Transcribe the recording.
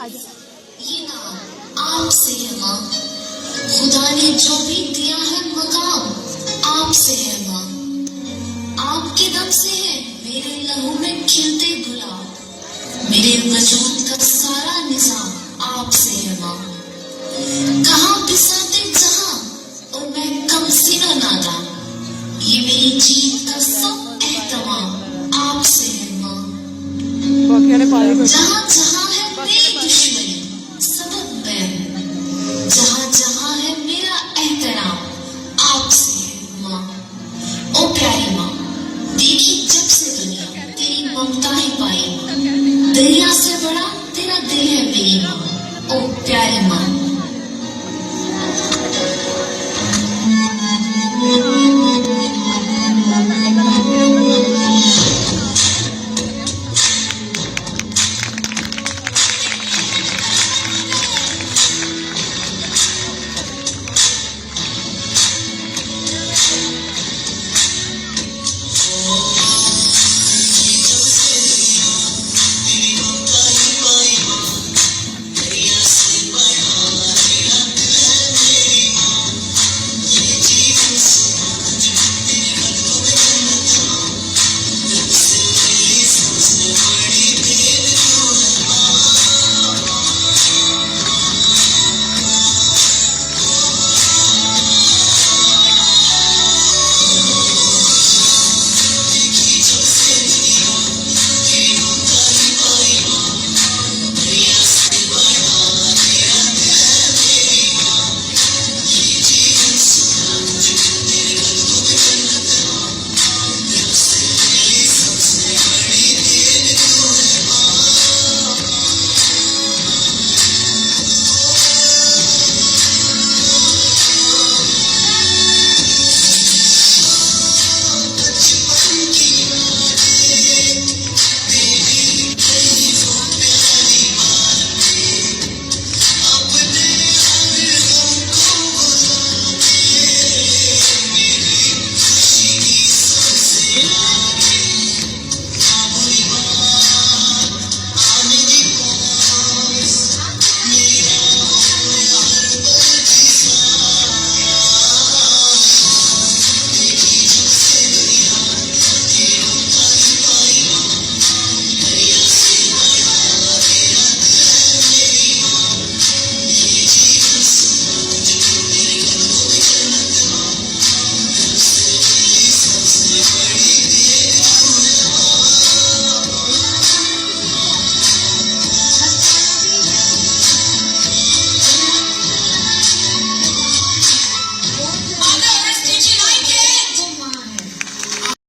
ये नाम आपसे है माँ, खुदा ने जो भी दिया है मकाम आपसे है माँ। आपके दम से है मेरे लहू में खिलते गुलाब, मेरे वजूद का सारा निजाम आपसे है माँ। कहाँ बिसाते जहां और मैं कम सिनो नादा, ये मेरी जीत का सब एहतमाम आपसे है माँ। जहाँ जहाँ है मेरी दुश्मनी सबक बैन, जहाँ जहाँ है मेरा एहतराम आपसे है माँ। ओ प्यारी माँ, देखी जब से दुनिया तेरी ममता ही पाई माँ, दरिया से बड़ा तेरा दिल है मेरी माँ। ओ प्यारी माँ।